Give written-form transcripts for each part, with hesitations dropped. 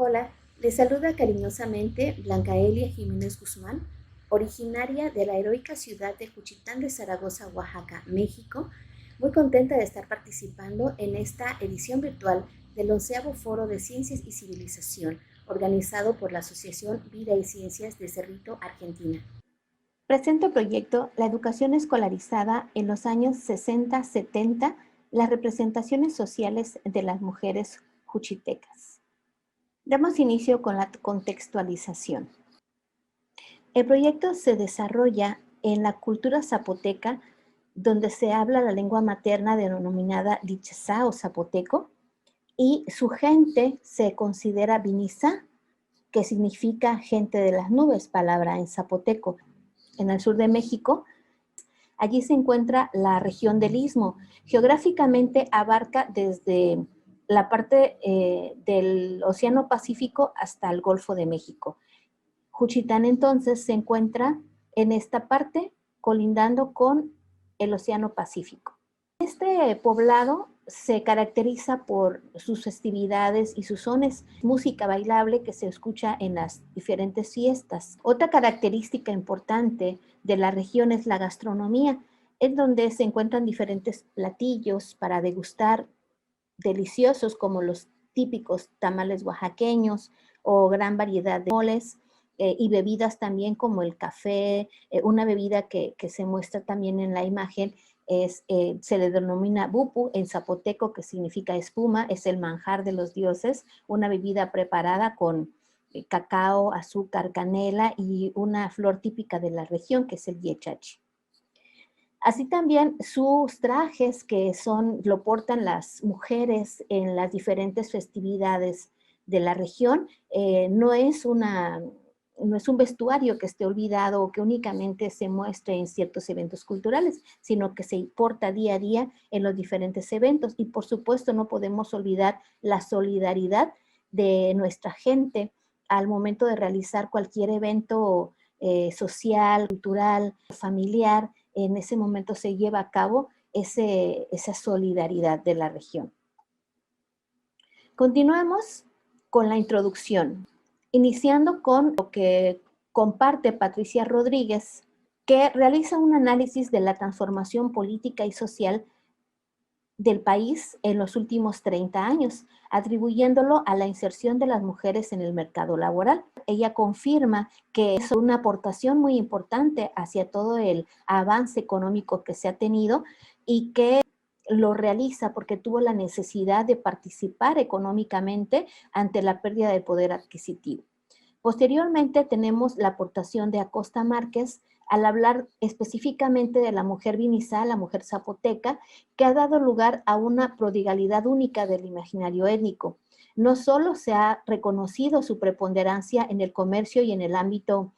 Hola, les saluda cariñosamente Blanca Elia Jiménez Guzmán, originaria de la heroica ciudad de Juchitán de Zaragoza, Oaxaca, México, muy contenta de estar participando en esta edición virtual del 11º Foro de Ciencias y Civilización, organizado por la Asociación Vida y Ciencias de Cerrito, Argentina. Presento el proyecto La educación escolarizada en los años 60-70, las representaciones sociales de las mujeres juchitecas. Damos inicio con la contextualización. El proyecto se desarrolla en la cultura zapoteca, donde se habla la lengua materna denominada Lichazá o zapoteco, y su gente se considera Vinizá, que significa gente de las nubes, palabra en zapoteco. En el sur de México, allí se encuentra la región del Istmo. Geográficamente abarca desde la parte del Océano Pacífico hasta el Golfo de México. Juchitán entonces se encuentra en esta parte colindando con el Océano Pacífico. Este poblado se caracteriza por sus festividades y sus sones, música bailable que se escucha en las diferentes fiestas. Otra característica importante de la región es la gastronomía, en donde se encuentran diferentes platillos para degustar deliciosos como los típicos tamales oaxaqueños o gran variedad de moles y bebidas también como el café, una bebida que se muestra también en la imagen se le denomina bupu en zapoteco, que significa espuma, es el manjar de los dioses, una bebida preparada con cacao, azúcar, canela y una flor típica de la región que es el yechachi. Así también sus trajes lo portan las mujeres en las diferentes festividades de la región, no es un vestuario que esté olvidado o que únicamente se muestre en ciertos eventos culturales, sino que se porta día a día en los diferentes eventos. Y por supuesto no podemos olvidar la solidaridad de nuestra gente al momento de realizar cualquier evento social, cultural, familiar. En ese momento se lleva a cabo esa solidaridad de la región. Continuemos con la introducción, iniciando con lo que comparte Patricia Rodríguez, que realiza un análisis de la transformación política y social del país en los últimos 30 años, atribuyéndolo a la inserción de las mujeres en el mercado laboral. Ella confirma que es una aportación muy importante hacia todo el avance económico que se ha tenido y que lo realiza porque tuvo la necesidad de participar económicamente ante la pérdida de poder adquisitivo. Posteriormente tenemos la aportación de Acosta Márquez al hablar específicamente de la mujer vinizá, la mujer zapoteca, que ha dado lugar a una prodigalidad única del imaginario étnico. No solo se ha reconocido su preponderancia en el comercio y en el ámbito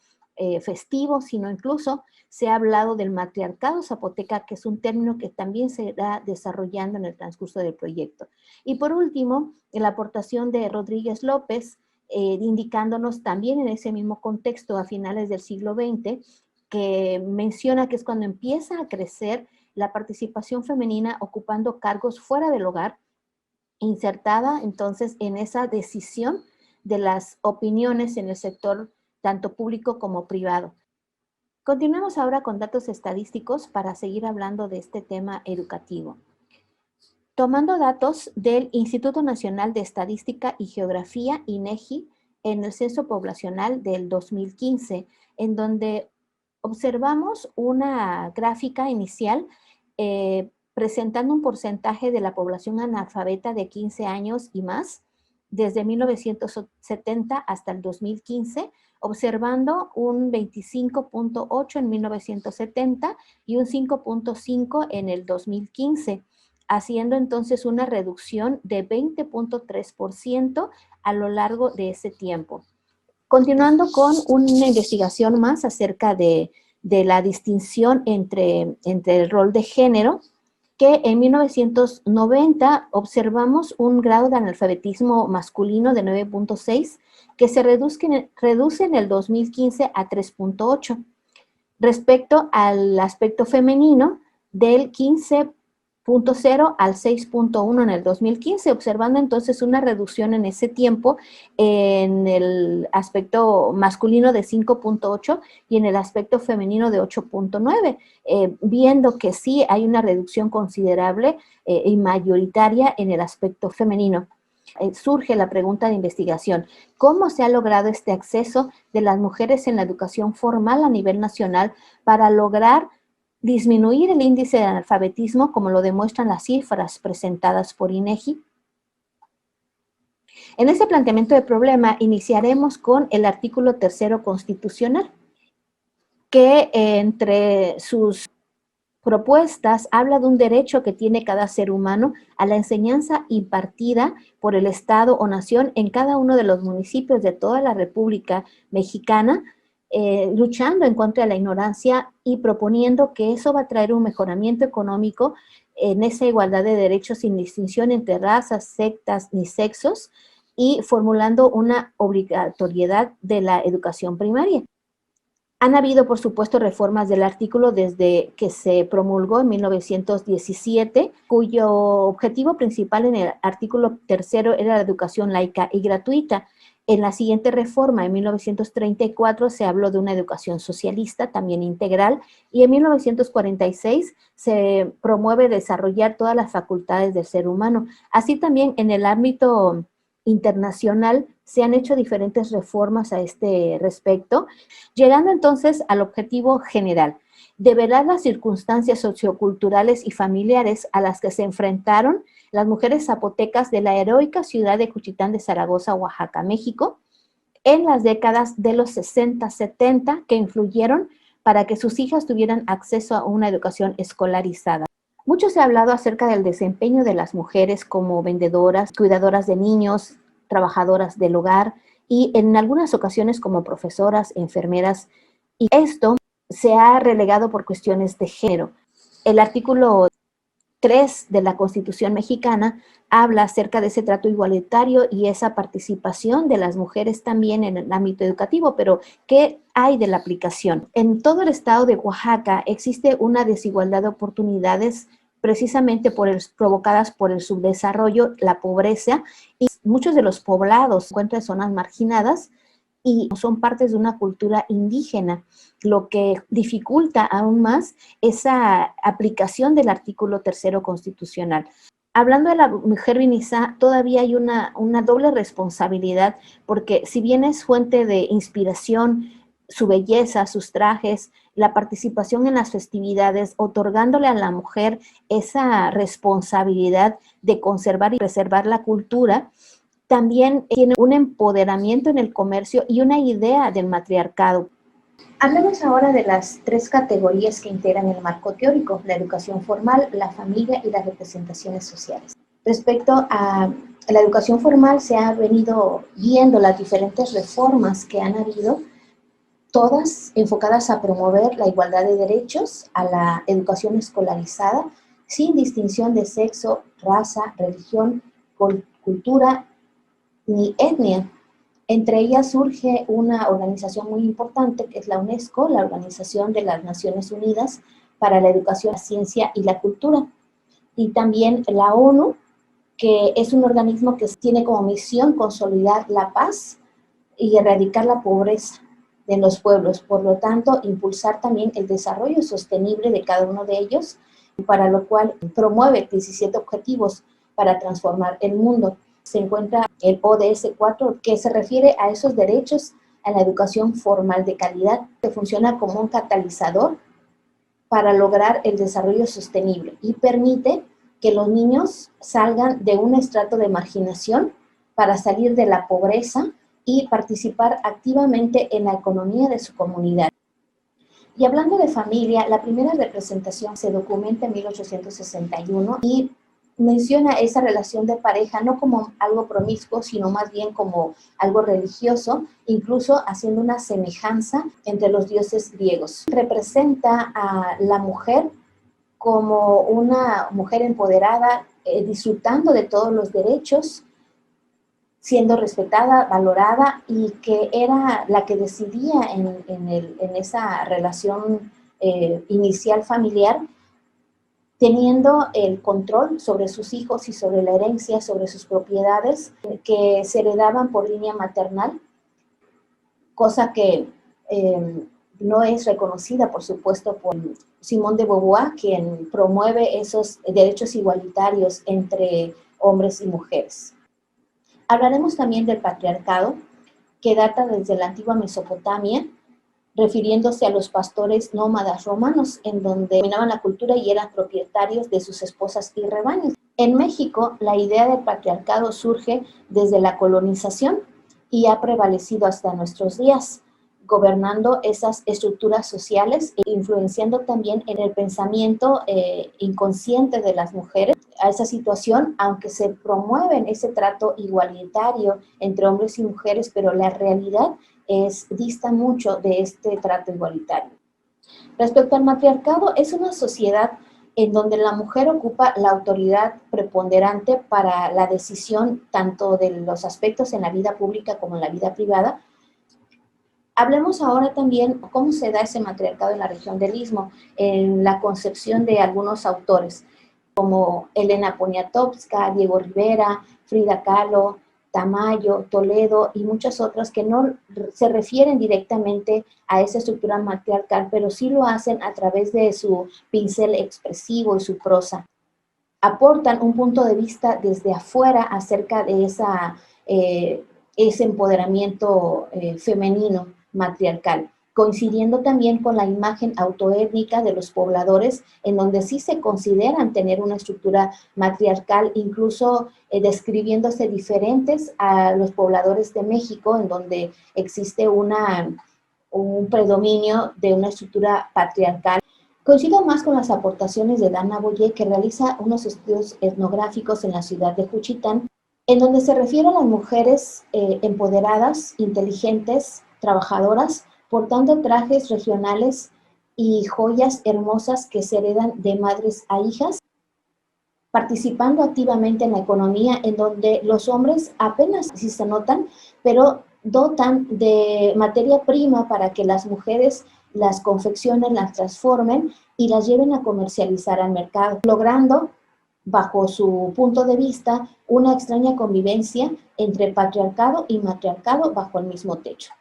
festivo, sino incluso se ha hablado del matriarcado zapoteca, que es un término que también se irá desarrollando en el transcurso del proyecto. Y por último, la aportación de Rodríguez López, indicándonos también en ese mismo contexto a finales del siglo XX, que menciona que es cuando empieza a crecer la participación femenina ocupando cargos fuera del hogar, insertada entonces en esa decisión de las opiniones en el sector tanto público como privado. Continuemos ahora con datos estadísticos para seguir hablando de este tema educativo. Tomando datos del Instituto Nacional de Estadística y Geografía, INEGI, en el censo poblacional del 2015, en donde observamos una gráfica inicial presentando un porcentaje de la población analfabeta de 15 años y más, desde 1970 hasta el 2015, observando un 25.8 en 1970 y un 5.5 en el 2015, haciendo entonces una reducción de 20.3% a lo largo de ese tiempo. Continuando con una investigación más acerca de la distinción entre el rol de género, que en 1990 observamos un grado de analfabetismo masculino de 9.6 que se reduce en el 2015 a 3.8. Respecto al aspecto femenino, del 15 0.0 al 6.1 en el 2015, observando entonces una reducción en ese tiempo en el aspecto masculino de 5.8 y en el aspecto femenino de 8.9, viendo que sí hay una reducción considerable y mayoritaria en el aspecto femenino. Surge la pregunta de investigación: ¿cómo se ha logrado este acceso de las mujeres en la educación formal a nivel nacional para lograr disminuir el índice de analfabetismo, como lo demuestran las cifras presentadas por INEGI? En este planteamiento de problema iniciaremos con el artículo 3º constitucional, que entre sus propuestas habla de un derecho que tiene cada ser humano a la enseñanza impartida por el Estado o nación en cada uno de los municipios de toda la República Mexicana, luchando en contra de la ignorancia y proponiendo que eso va a traer un mejoramiento económico en esa igualdad de derechos sin distinción entre razas, sectas ni sexos, y formulando una obligatoriedad de la educación primaria. Han habido, por supuesto, reformas del artículo desde que se promulgó en 1917, cuyo objetivo principal en el artículo 3º era la educación laica y gratuita. En la siguiente reforma, en 1934, se habló de una educación socialista, también integral, y en 1946 se promueve desarrollar todas las facultades del ser humano. Así también en el ámbito internacional se han hecho diferentes reformas a este respecto, llegando entonces al objetivo general: develar las circunstancias socioculturales y familiares a las que se enfrentaron las mujeres zapotecas de la heroica ciudad de Juchitán de Zaragoza, Oaxaca, México, en las décadas de los 60-70, que influyeron para que sus hijas tuvieran acceso a una educación escolarizada. Mucho se ha hablado acerca del desempeño de las mujeres como vendedoras, cuidadoras de niños, trabajadoras del hogar y en algunas ocasiones como profesoras, enfermeras, y esto se ha relegado por cuestiones de género. El artículo 3 de la Constitución mexicana habla acerca de ese trato igualitario y esa participación de las mujeres también en el ámbito educativo, pero ¿qué hay de la aplicación? En todo el estado de Oaxaca existe una desigualdad de oportunidades precisamente provocadas por el subdesarrollo, la pobreza, y muchos de los poblados se encuentran en zonas marginadas y son partes de una cultura indígena, lo que dificulta aún más esa aplicación del artículo 3º constitucional. Hablando de la mujer vinizá, todavía hay una doble responsabilidad, porque si bien es fuente de inspiración su belleza, sus trajes, la participación en las festividades, otorgándole a la mujer esa responsabilidad de conservar y preservar la cultura, también tiene un empoderamiento en el comercio y una idea del matriarcado. Hablemos ahora de las 3 categorías que integran el marco teórico: la educación formal, la familia y las representaciones sociales. Respecto a la educación formal, se ha venido viendo las diferentes reformas que han habido, todas enfocadas a promover la igualdad de derechos a la educación escolarizada, sin distinción de sexo, raza, religión, cultura ni etnia. Entre ellas surge una organización muy importante que es la UNESCO, la Organización de las Naciones Unidas para la Educación, la Ciencia y la Cultura. Y también la ONU, que es un organismo que tiene como misión consolidar la paz y erradicar la pobreza de los pueblos. Por lo tanto, impulsar también el desarrollo sostenible de cada uno de ellos, para lo cual promueve 17 objetivos para transformar el mundo. Se encuentra el ODS 4, que se refiere a esos derechos a la educación formal de calidad, que funciona como un catalizador para lograr el desarrollo sostenible y permite que los niños salgan de un estrato de marginación para salir de la pobreza y participar activamente en la economía de su comunidad. Y hablando de familia, la primera representación se documenta en 1861 y menciona esa relación de pareja no como algo promiscuo, sino más bien como algo religioso, incluso haciendo una semejanza entre los dioses griegos. Representa a la mujer como una mujer empoderada, disfrutando de todos los derechos, siendo respetada, valorada, y que era la que decidía en esa relación inicial familiar teniendo el control sobre sus hijos y sobre la herencia, sobre sus propiedades que se heredaban por línea maternal, cosa que no es reconocida, por supuesto, por Simone de Beauvoir, quien promueve esos derechos igualitarios entre hombres y mujeres. Hablaremos también del patriarcado, que data desde la antigua Mesopotamia, refiriéndose a los pastores nómadas romanos, en donde dominaban la cultura y eran propietarios de sus esposas y rebaños. En México, la idea del patriarcado surge desde la colonización y ha prevalecido hasta nuestros días, gobernando esas estructuras sociales e influenciando también en el pensamiento inconsciente de las mujeres a esa situación, aunque se promueven ese trato igualitario entre hombres y mujeres, pero la realidad dista mucho de este trato igualitario. Respecto al matriarcado, es una sociedad en donde la mujer ocupa la autoridad preponderante para la decisión tanto de los aspectos en la vida pública como en la vida privada. Hablemos ahora también cómo se da ese matriarcado en la región del Istmo, en la concepción de algunos autores, como Elena Poniatowska, Diego Rivera, Frida Kahlo, Tamayo, Toledo y muchas otras que no se refieren directamente a esa estructura matriarcal, pero sí lo hacen a través de su pincel expresivo y su prosa. Aportan un punto de vista desde afuera acerca de ese empoderamiento femenino matriarcal, coincidiendo también con la imagen autoétnica de los pobladores, en donde sí se consideran tener una estructura matriarcal, incluso describiéndose diferentes a los pobladores de México, en donde existe un predominio de una estructura patriarcal. Coincido más con las aportaciones de Dana Boyer, que realiza unos estudios etnográficos en la ciudad de Juchitán, en donde se refiere a las mujeres empoderadas, inteligentes, trabajadoras, portando trajes regionales y joyas hermosas que se heredan de madres a hijas, participando activamente en la economía, en donde los hombres apenas sí se notan, pero dotan de materia prima para que las mujeres las confeccionen, las transformen y las lleven a comercializar al mercado, logrando, bajo su punto de vista, una extraña convivencia entre patriarcado y matriarcado bajo el mismo techo.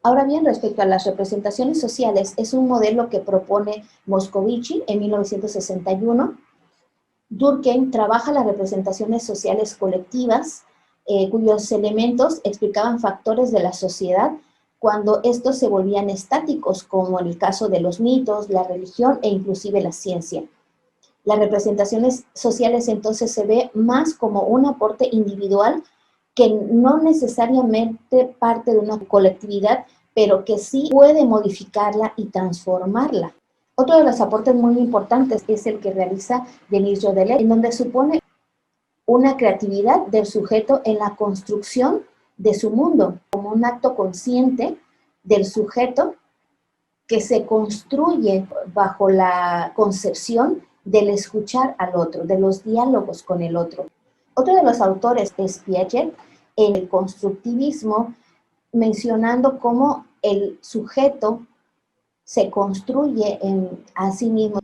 Ahora bien, respecto a las representaciones sociales, es un modelo que propone Moscovici en 1961. Durkheim trabaja las representaciones sociales colectivas, cuyos elementos explicaban factores de la sociedad cuando estos se volvían estáticos, como en el caso de los mitos, la religión e inclusive la ciencia. Las representaciones sociales entonces se ve más como un aporte individual que no necesariamente parte de una colectividad, pero que sí puede modificarla y transformarla. Otro de los aportes muy importantes es el que realiza Denis Jodelet, en donde supone una creatividad del sujeto en la construcción de su mundo, como un acto consciente del sujeto que se construye bajo la concepción del escuchar al otro, de los diálogos con el otro. Otro de los autores es Piaget, en el constructivismo, mencionando cómo el sujeto se construye a sí mismo,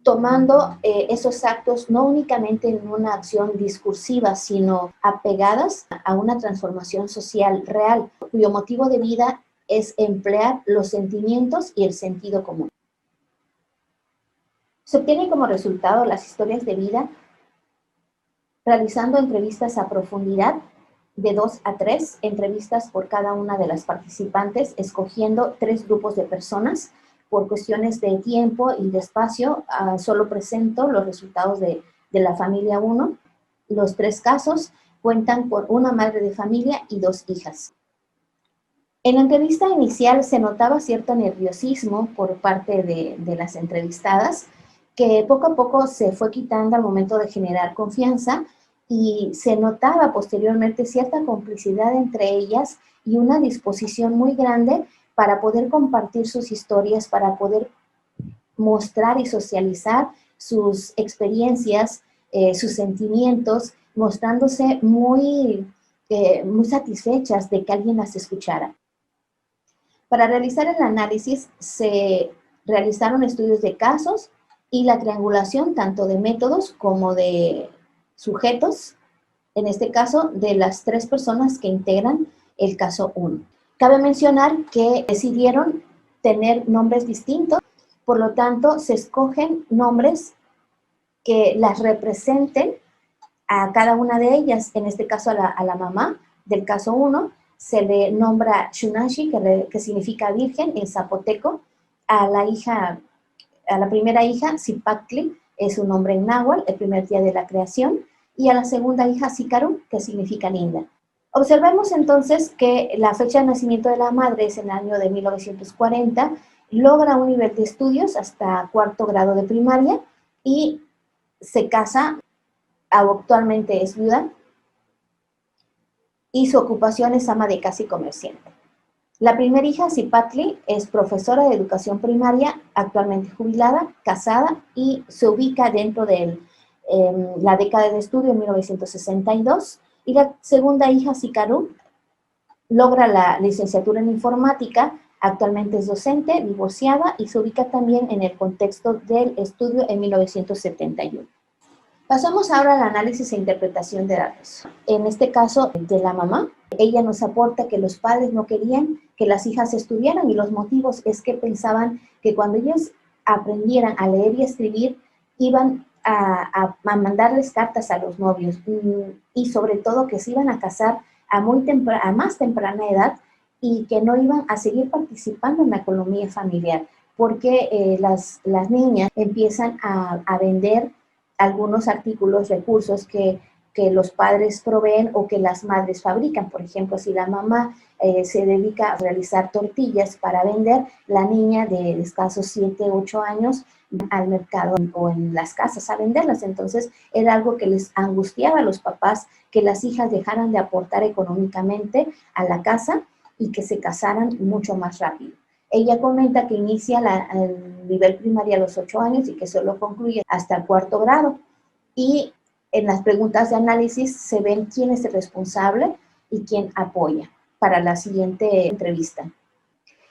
tomando esos actos no únicamente en una acción discursiva, sino apegadas a una transformación social real, cuyo motivo de vida es emplear los sentimientos y el sentido común. Se obtienen como resultado las historias de vida realizando entrevistas a profundidad de 2 a 3 entrevistas por cada una de las participantes, escogiendo 3 grupos de personas. Por cuestiones de tiempo y de espacio, solo presento los resultados de la familia 1. Los 3 casos cuentan con una madre de familia y 2 hijas. En la entrevista inicial se notaba cierto nerviosismo por parte de las entrevistadas, que poco a poco se fue quitando al momento de generar confianza, y se notaba posteriormente cierta complicidad entre ellas y una disposición muy grande para poder compartir sus historias, para poder mostrar y socializar sus experiencias, sus sentimientos, mostrándose muy satisfechas de que alguien las escuchara. Para realizar el análisis se realizaron estudios de casos y la triangulación tanto de métodos como de sujetos, en este caso de las 3 personas que integran el caso 1. Cabe mencionar que decidieron tener nombres distintos, por lo tanto se escogen nombres que las representen a cada una de ellas, en este caso a la mamá del caso 1, se le nombra Shunashi, que significa virgen en zapoteco, a la primera hija, Zipactli, es un nombre en náhuatl, el primer día de la creación, y a la segunda hija, Sicaru, que significa linda. Observemos entonces que la fecha de nacimiento de la madre es en el año de 1940, logra un nivel de estudios hasta 4º grado de primaria y se casa, actualmente es viuda, y su ocupación es ama de casa y comerciante. La primera hija, Zipatli, es profesora de educación primaria, actualmente jubilada, casada y se ubica dentro de la década de estudio en 1962. Y la segunda hija, Sicaru, logra la licenciatura en informática, actualmente es docente, divorciada y se ubica también en el contexto del estudio en 1971. Pasamos ahora al análisis e interpretación de datos. En este caso, de la mamá, ella nos aporta que los padres no querían que las hijas estudiaran y los motivos es que pensaban que cuando ellos aprendieran a leer y escribir, iban a mandarles cartas a los novios y sobre todo que se iban a casar a más temprana edad y que no iban a seguir participando en la economía familiar, porque las niñas empiezan a vender algunos artículos, recursos que los padres proveen o que las madres fabrican. Por ejemplo, si la mamá se dedica a realizar tortillas para vender, la niña de escasos 7, 8 años al mercado o en las casas a venderlas. Entonces, era algo que les angustiaba a los papás, que las hijas dejaran de aportar económicamente a la casa y que se casaran mucho más rápido. Ella comenta que inicia el nivel primario a los 8 años y que solo concluye hasta el 4º grado. Y en las preguntas de análisis se ven quién es el responsable y quién apoya para la siguiente entrevista.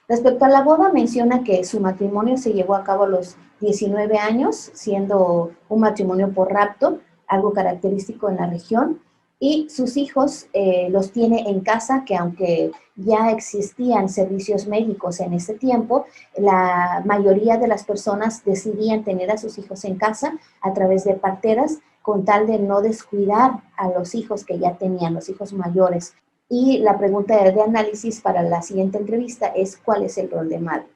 Respecto a la boda, menciona que su matrimonio se llevó a cabo a los 19 años, siendo un matrimonio por rapto, algo característico en la región, y sus hijos los tiene en casa, que aunque ya existían servicios médicos en ese tiempo, la mayoría de las personas decidían tener a sus hijos en casa a través de parteras, con tal de no descuidar a los hijos que ya tenían, los hijos mayores. Y la pregunta de análisis para la siguiente entrevista es ¿cuál es el rol de madre?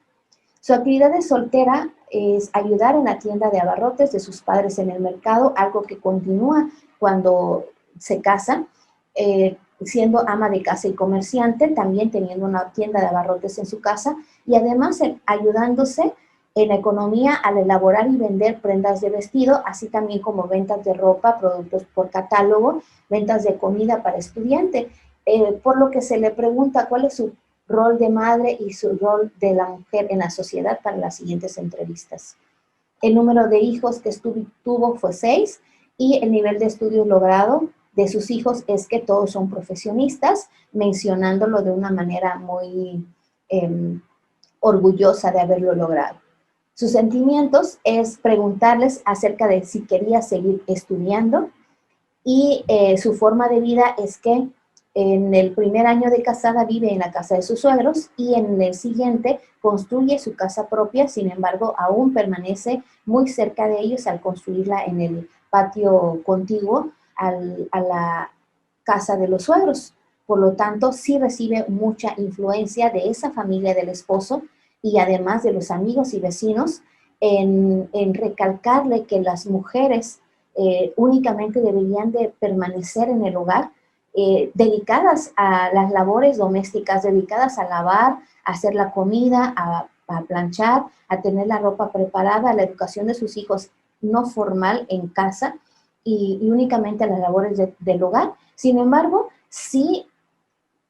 Su actividad de soltera es ayudar en la tienda de abarrotes de sus padres en el mercado, algo que continúa cuando se casa, siendo ama de casa y comerciante, también teniendo una tienda de abarrotes en su casa y además ayudándose en la economía al elaborar y vender prendas de vestido, así también como ventas de ropa, productos por catálogo, ventas de comida para estudiante, por lo que se le pregunta cuál es su rol de madre y su rol de la mujer en la sociedad para las siguientes entrevistas. El número de hijos que tuvo fue 6 y el nivel de estudios logrado de sus hijos es que todos son profesionistas, mencionándolo de una manera muy orgullosa de haberlo logrado. Sus sentimientos es preguntarles acerca de si quería seguir estudiando y su forma de vida es que en el primer año de casada vive en la casa de sus suegros y en el siguiente construye su casa propia, sin embargo, aún permanece muy cerca de ellos al construirla en el patio contiguo a la casa de los suegros. Por lo tanto, sí recibe mucha influencia de esa familia del esposo y además de los amigos y vecinos en recalcarle que las mujeres únicamente deberían de permanecer en el hogar, dedicadas a las labores domésticas, dedicadas a lavar, a hacer la comida, a planchar, a tener la ropa preparada, a la educación de sus hijos no formal en casa y únicamente a las labores del hogar. Sin embargo, sí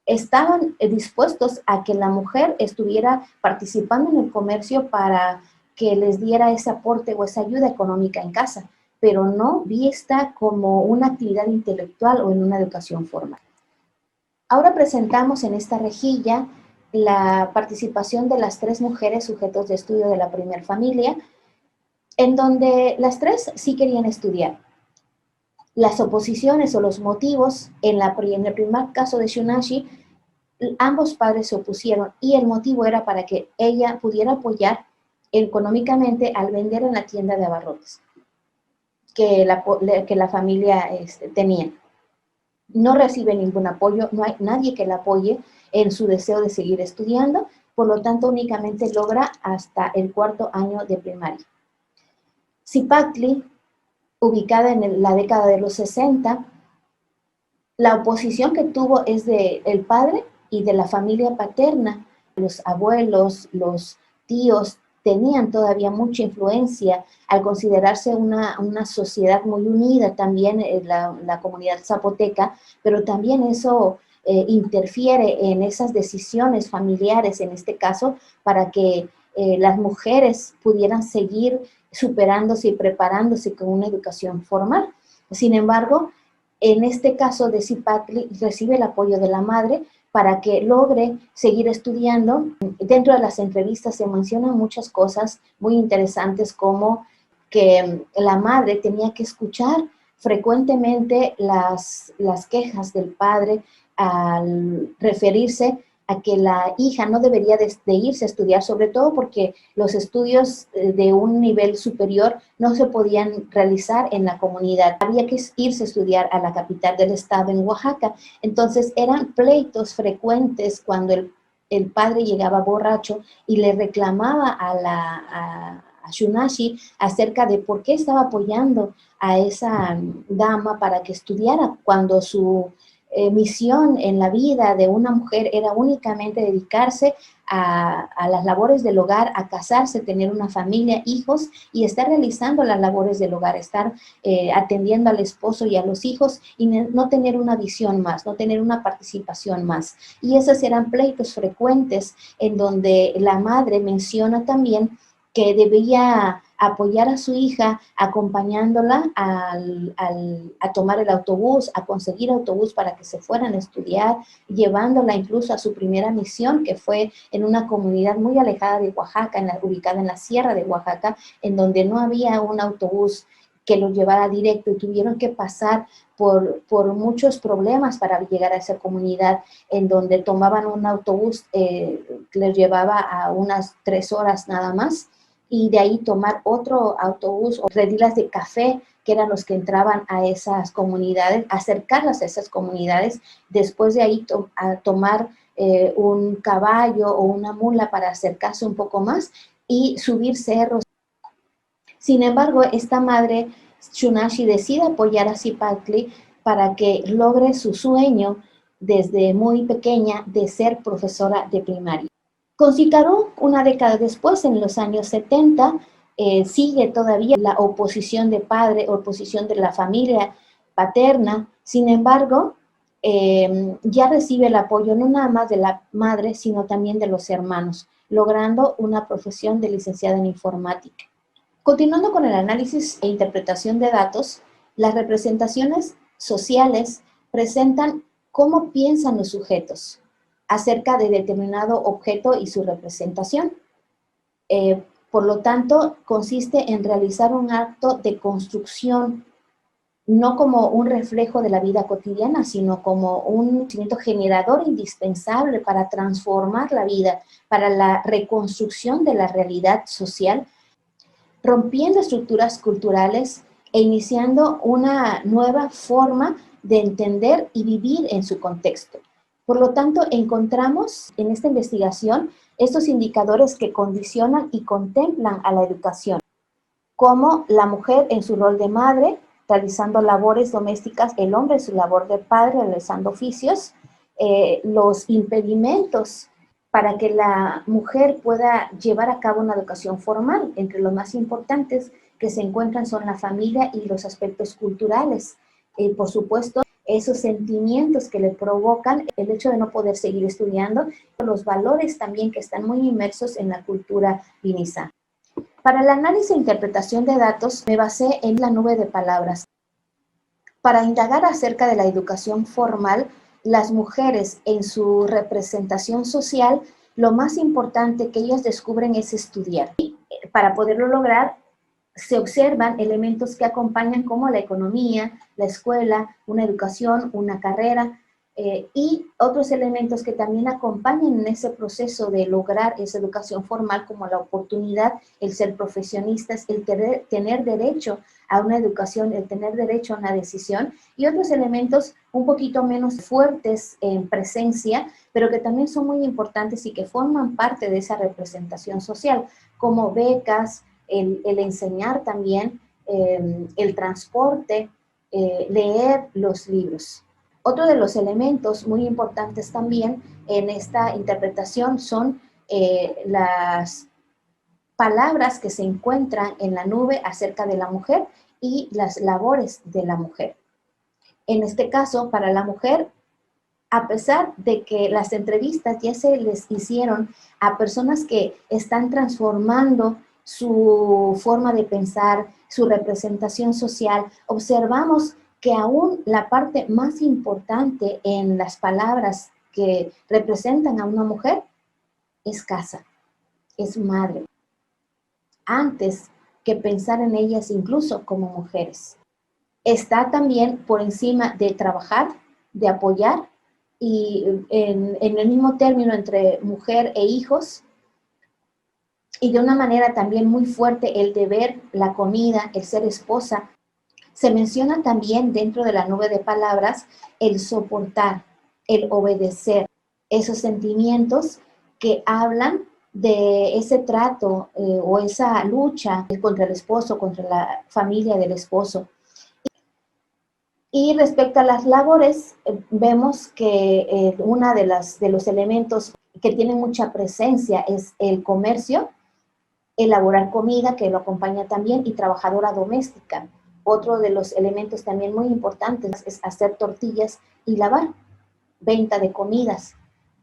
estaban dispuestos a que la mujer estuviera participando en el comercio para que les diera ese aporte o esa ayuda económica en casa, pero no vista como una actividad intelectual o en una educación formal. Ahora presentamos en esta rejilla la participación de las 3 mujeres sujetos de estudio de la primera familia. en donde las tres sí querían estudiar. Las oposiciones o los motivos, en el primer caso de Shunashi, ambos padres se opusieron y el motivo era para que ella pudiera apoyar económicamente al vender en la tienda de abarrotes que la familia tenía. No recibe ningún apoyo, no hay nadie que la apoye en su deseo de seguir estudiando, por lo tanto únicamente logra hasta el 4º año de primaria. Zipactli, ubicada en la década de los 60, la oposición que tuvo es del padre y de la familia paterna. Los abuelos, los tíos tenían todavía mucha influencia al considerarse una sociedad muy unida también la comunidad zapoteca, pero también eso interfiere en esas decisiones familiares, en este caso, para que las mujeres pudieran seguir superándose y preparándose con una educación formal. Sin embargo, en este caso de Zipactli recibe el apoyo de la madre para que logre seguir estudiando. Dentro de las entrevistas se mencionan muchas cosas muy interesantes, como que la madre tenía que escuchar frecuentemente las quejas del padre al referirse a que la hija no debería de irse a estudiar, sobre todo porque los estudios de un nivel superior no se podían realizar en la comunidad. Había que irse a estudiar a la capital del estado, en Oaxaca. Entonces eran pleitos frecuentes cuando el padre llegaba borracho y le reclamaba a Shunashi acerca de por qué estaba apoyando a esa dama para que estudiara, cuando su misión en la vida de una mujer era únicamente dedicarse a las labores del hogar, a casarse, tener una familia, hijos y estar realizando las labores del hogar, estar atendiendo al esposo y a los hijos y no tener una visión más, no tener una participación más. Y esos eran pleitos frecuentes en donde la madre menciona también que debía apoyar a su hija acompañándola a tomar el autobús, a conseguir autobús para que se fueran a estudiar, llevándola incluso a su primera misión, que fue en una comunidad muy alejada de Oaxaca, ubicada en la sierra de Oaxaca, en donde no había un autobús que los llevara directo y tuvieron que pasar por muchos problemas para llegar a esa comunidad, en donde tomaban un autobús que les llevaba a unas 3 horas nada más, y de ahí tomar otro autobús o redilas de café, que eran los que entraban a esas comunidades, acercarlas a esas comunidades, después de ahí tomar un caballo o una mula para acercarse un poco más y subir cerros. Sin embargo, esta madre, Shunashi, decide apoyar a Zipactli para que logre su sueño desde muy pequeña de ser profesora de primaria. Con Zicaró, una década después, en los años 70, sigue todavía la oposición de padre, oposición de la familia paterna. Sin embargo, ya recibe el apoyo no nada más de la madre, sino también de los hermanos, logrando una profesión de licenciada en informática. Continuando con el análisis e interpretación de datos, las representaciones sociales presentan cómo piensan los sujetos acerca de determinado objeto y su representación. Por lo tanto, consiste en realizar un acto de construcción, no como un reflejo de la vida cotidiana, sino como un conocimiento generador indispensable para transformar la vida, para la reconstrucción de la realidad social, rompiendo estructuras culturales e iniciando una nueva forma de entender y vivir en su contexto. Por lo tanto, encontramos en esta investigación estos indicadores que condicionan y contemplan a la educación, como la mujer en su rol de madre, realizando labores domésticas, el hombre en su labor de padre, realizando oficios, los impedimentos para que la mujer pueda llevar a cabo una educación formal. Entre los más importantes que se encuentran son la familia y los aspectos culturales. Por supuesto, esos sentimientos que le provocan el hecho de no poder seguir estudiando, los valores también que están muy inmersos en la cultura vinizá. Para el análisis e interpretación de datos me basé en la nube de palabras. Para indagar acerca de la educación formal, las mujeres en su representación social, lo más importante que ellas descubren es estudiar. Y para poderlo lograr, se observan elementos que acompañan como la economía, la escuela, una educación, una carrera, y otros elementos que también acompañan en ese proceso de lograr esa educación formal, como la oportunidad, el ser profesionistas, el tener derecho a una educación, el tener derecho a una decisión, y otros elementos un poquito menos fuertes en presencia, pero que también son muy importantes y que forman parte de esa representación social, como becas, el enseñar también, el transporte, leer los libros. Otro de los elementos muy importantes también en esta interpretación son las palabras que se encuentran en la nube acerca de la mujer y las labores de la mujer. En este caso, para la mujer, a pesar de que las entrevistas ya se les hicieron a personas que están transformando su forma de pensar, su representación social, observamos que aún la parte más importante en las palabras que representan a una mujer es casa, es madre, antes que pensar en ellas incluso como mujeres. Está también por encima de trabajar, de apoyar, y en el mismo término entre mujer e hijos, y de una manera también muy fuerte el deber, la comida, el ser esposa. Se menciona también dentro de la nube de palabras el soportar, el obedecer, esos sentimientos que hablan de ese trato o esa lucha contra el esposo, contra la familia del esposo. Y respecto a las labores, vemos que uno de los elementos que tienen mucha presencia es el comercio, elaborar comida, que lo acompaña también, y trabajadora doméstica. Otro de los elementos también muy importantes es hacer tortillas y lavar, venta de comidas.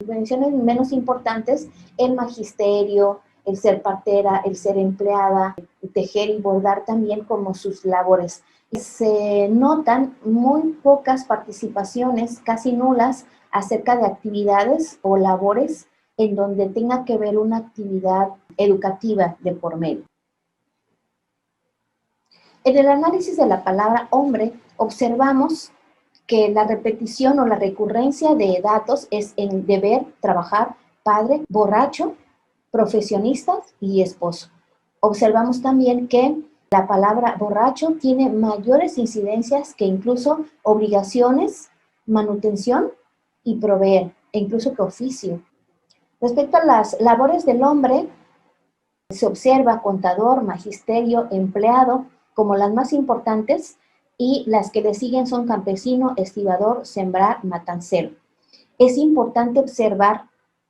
Menciones menos importantes, el magisterio, el ser partera, el ser empleada, tejer y bordar también como sus labores. Se notan muy pocas participaciones, casi nulas, acerca de actividades o labores en donde tenga que ver una actividad educativa de por medio. En el análisis de la palabra hombre, observamos que la repetición o la recurrencia de datos es en deber, trabajar, padre, borracho, profesionista y esposo. Observamos también que la palabra borracho tiene mayores incidencias que incluso obligaciones, manutención y proveer, e incluso que oficio. Respecto a las labores del hombre, se observa contador, magisterio, empleado como las más importantes, y las que le siguen son campesino, estibador, sembrar, matancero. Es importante observar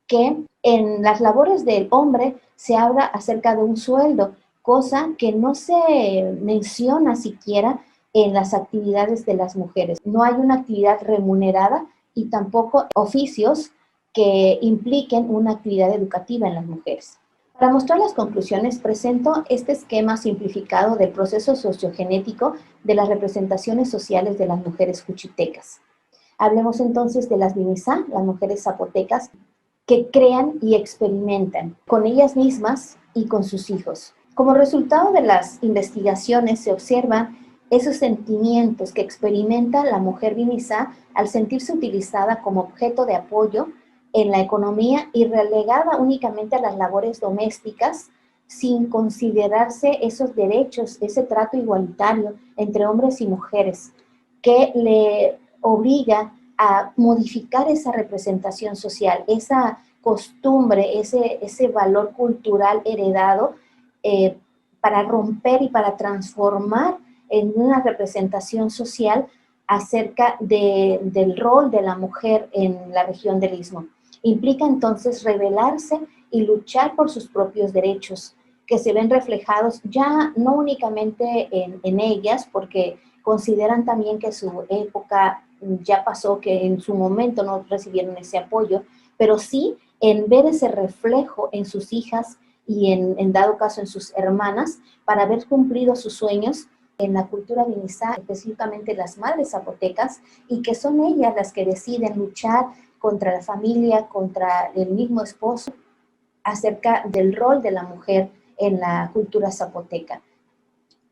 que en las labores del hombre se habla acerca de un sueldo, cosa que no se menciona siquiera en las actividades de las mujeres. No hay una actividad remunerada y tampoco oficios que impliquen una actividad educativa en las mujeres. Para mostrar las conclusiones, presento este esquema simplificado del proceso sociogenético de las representaciones sociales de las mujeres juchitecas. Hablemos entonces de las Vinisá, las mujeres zapotecas, que crean y experimentan con ellas mismas y con sus hijos. Como resultado de las investigaciones se observan esos sentimientos que experimenta la mujer Vinisá al sentirse utilizada como objeto de apoyo en la economía y relegada únicamente a las labores domésticas, sin considerarse esos derechos, ese trato igualitario entre hombres y mujeres, que le obliga a modificar esa representación social, esa costumbre, ese valor cultural heredado, para romper y para transformar en una representación social acerca del rol de la mujer en la región del Istmo. Implica entonces rebelarse y luchar por sus propios derechos, que se ven reflejados ya no únicamente en ellas, porque consideran también que su época ya pasó, que en su momento no recibieron ese apoyo, pero sí en ver ese reflejo en sus hijas y en dado caso en sus hermanas, para haber cumplido sus sueños en la cultura Vinisá, específicamente las madres zapotecas, y que son ellas las que deciden luchar contra la familia, contra el mismo esposo, acerca del rol de la mujer en la cultura zapoteca.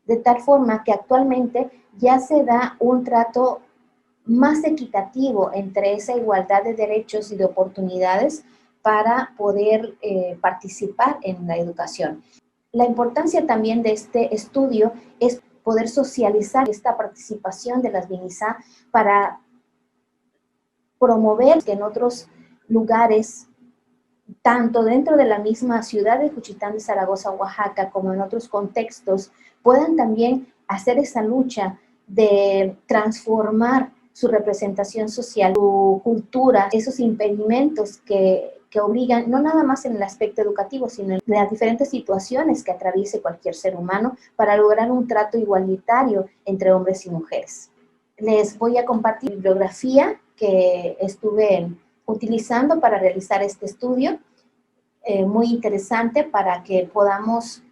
de tal forma que actualmente ya se da un trato más equitativo entre esa igualdad de derechos y de oportunidades para poder participar en la educación. La importancia también de este estudio es poder socializar esta participación de las BINISA para promover que en otros lugares, tanto dentro de la misma ciudad de Juchitán de Zaragoza, Oaxaca, como en otros contextos, puedan también hacer esa lucha de transformar su representación social, su cultura, esos impedimentos que obligan, no nada más en el aspecto educativo, sino en las diferentes situaciones que atraviese cualquier ser humano para lograr un trato igualitario entre hombres y mujeres. Les voy a compartir bibliografía que estuve utilizando para realizar este estudio, muy interesante para que podamos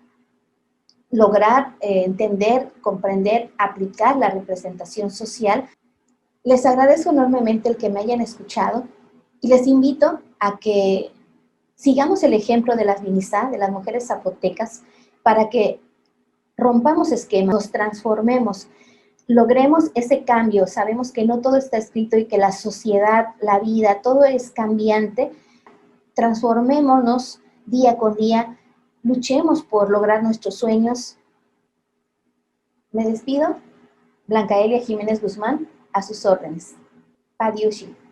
lograr entender, comprender, aplicar la representación social. Les agradezco enormemente el que me hayan escuchado y les invito a que sigamos el ejemplo de las BINISA, de las mujeres zapotecas, para que rompamos esquemas, nos transformemos, logremos ese cambio. Sabemos que no todo está escrito y que la sociedad, la vida, todo es cambiante. Transformémonos día con día, luchemos por lograr nuestros sueños. Me despido, Blanca Elia Jiménez Guzmán, a sus órdenes. Padiushi.